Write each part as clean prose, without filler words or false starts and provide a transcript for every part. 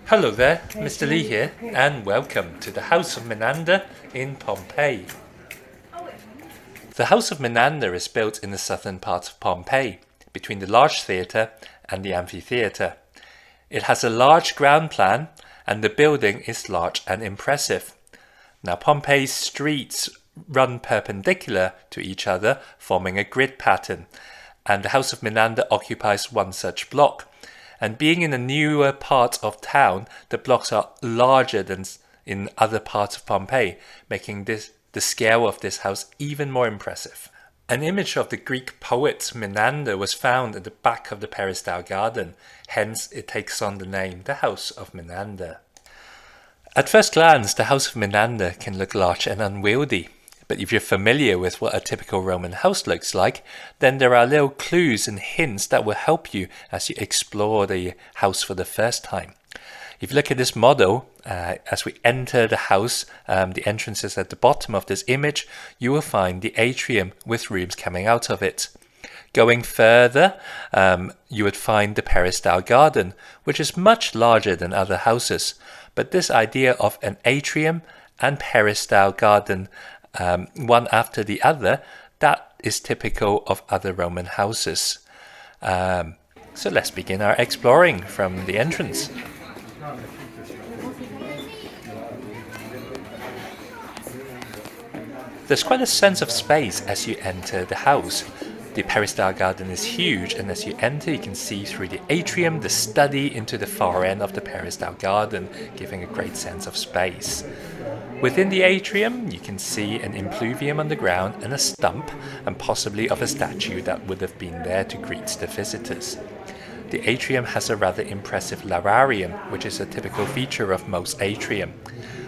Hello there, Mr. Lee here, and welcome to the House of Menander in Pompeii. The House of Menander is built in the southern part of Pompeii, between the large theatre and the amphitheatre. It has a large ground plan, and the building is large and impressive. Now, Pompeii's streets run perpendicular to each other, forming a grid pattern, and the House of Menander occupies one such block. And being in a newer part of town, the blocks are larger than in other parts of Pompeii, making the scale of this house even more impressive. An image of the Greek poet Menander was found at the back of the Peristyle garden, hence it takes on the name the House of Menander. At first glance, the House of Menander can look large and unwieldy. But if you're familiar with what a typical Roman house looks like, then there are little clues and hints that will help you as you explore the house for the first time. If you look at this model, as we enter the house, the entrance is at the bottom of this image, you will find the atrium with rooms coming out of it. Going further, you would find the Peristyle garden, which is much larger than other houses. But this idea of an atrium and Peristyle garden one after the other, that is typical of other Roman houses. So let's begin our exploring from the entrance. There's quite a sense of space as you enter the house. The Peristyle garden is huge, and as you enter you can see through the atrium the study into the far end of the Peristyle garden, giving a great sense of space. Within the atrium you can see an impluvium on the ground and a stump, and possibly of a statue that would have been there to greet the visitors. The atrium has a rather impressive lararium, which is a typical feature of most atrium.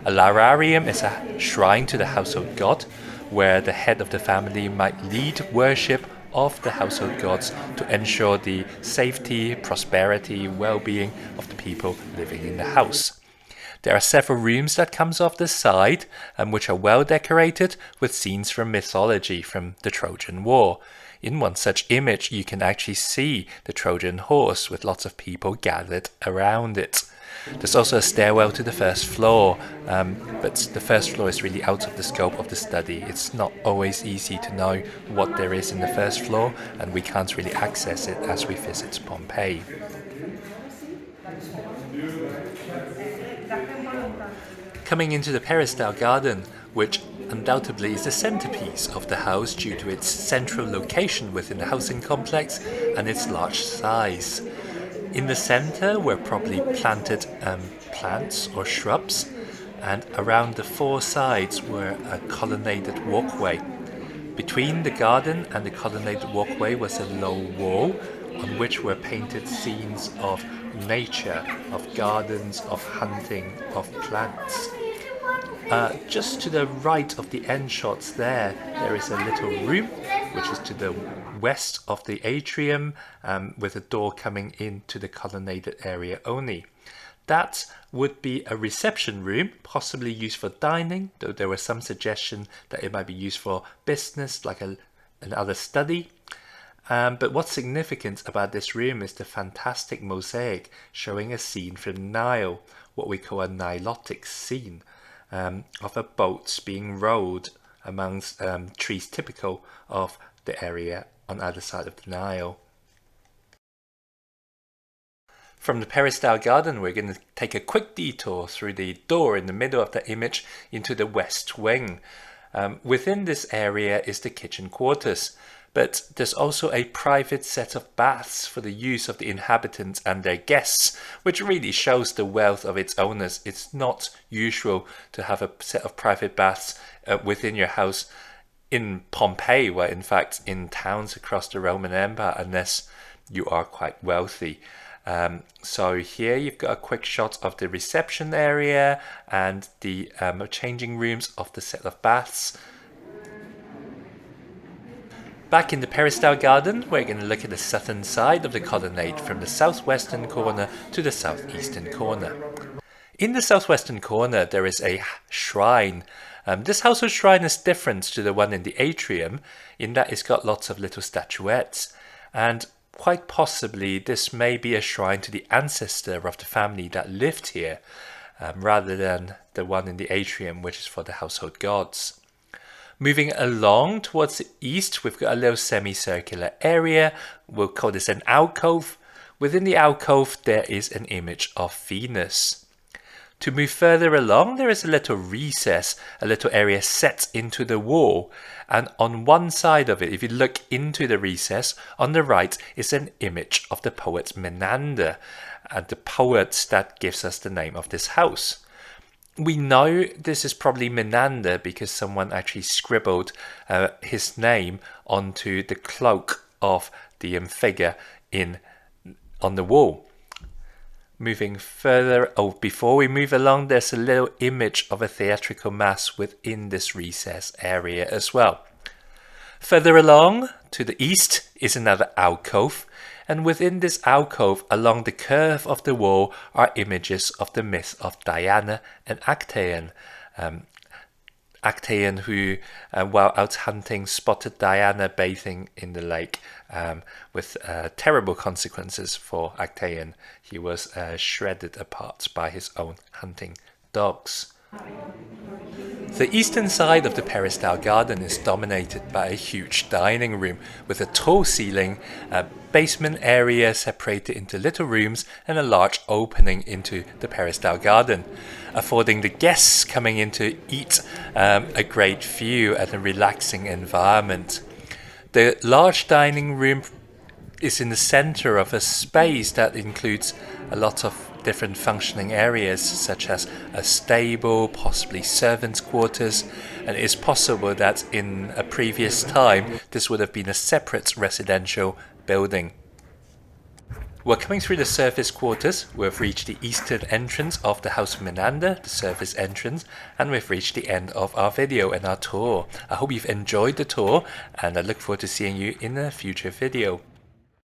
A lararium is a shrine to the household god, where the head of the family might lead worship of the household gods to ensure the safety, prosperity, well-being of the people living in the house. There are several rooms that comes off the side, which are well decorated with scenes from mythology from the Trojan War. In one such image you can actually see the Trojan horse with lots of people gathered around it. There's also a stairwell to the first floor, but the first floor is really out of the scope of the study. It's not always easy to know what there is in the first floor, and we can't really access it as we visit Pompeii. Coming into the Peristyle garden, which undoubtedly is the centerpiece of the house due to its central location within the housing complex and its large size. In the center were probably planted plants or shrubs, and around the four sides were a colonnaded walkway. Between the garden and the colonnaded walkway was a low wall on which were painted scenes of nature, of gardens, of hunting, of plants. Just to the right of the end shots there is a little room, which is to the west of the atrium, with a door coming into the colonnaded area only. That would be a reception room, possibly used for dining, though there was some suggestion that it might be used for business, like another study. But what's significant about this room is the fantastic mosaic showing a scene from the Nile, what we call a Nilotic scene, of a boat being rowed amongst trees typical of the area on either side of the Nile. From the Peristyle garden we're going to take a quick detour through the door in the middle of the image into the west wing. Within this area is the kitchen quarters, but there's also a private set of baths for the use of the inhabitants and their guests, which really shows the wealth of its owners. It's not usual to have a set of private baths within your house in Pompeii, where in fact in towns across the Roman Empire, unless you are quite wealthy. So here you've got a quick shot of the reception area and the changing rooms of the set of baths. Back in the Peristyle garden, we're going to look at the southern side of the colonnade from the southwestern corner to the southeastern corner. In the southwestern corner there is a shrine. This household shrine is different to the one in the atrium in that it's got lots of little statuettes, and quite possibly this may be a shrine to the ancestor of the family that lived here, rather than the one in the atrium, which is for the household gods. Moving along towards the east, we've got a little semicircular area. We'll call this an alcove. Within the alcove, there is an image of Venus. To move further along, there is a little recess, a little area set into the wall. And on one side of it, if you look into the recess, on the right is an image of the poet Menander, and the poet that gives us the name of this house. We know this is probably Menander because someone actually scribbled his name onto the cloak of the figure on the wall. Moving further, before we move along, there's a little image of a theatrical mass within this recess area as well. Further along, to the east, is another alcove, and within this alcove, along the curve of the wall, are images of the myth of Diana and Actaeon. Actaeon, who, while out hunting, spotted Diana bathing in the lake, with terrible consequences for Actaeon. He was shredded apart by his own hunting dogs. The eastern side of the Peristyle garden is dominated by a huge dining room with a tall ceiling, a basement area separated into little rooms, and a large opening into the Peristyle garden, affording the guests coming in to eat a great view and a relaxing environment. The large dining room is in the center of a space that includes a lot of different functioning areas, such as a stable, possibly servants' quarters, and it is possible that in a previous time this would have been a separate residential building. We're coming through the service quarters. We've reached the eastern entrance of the House of Menander, the service entrance, and we've reached the end of our video and our tour. I hope you've enjoyed the tour, and I look forward to seeing you in a future video.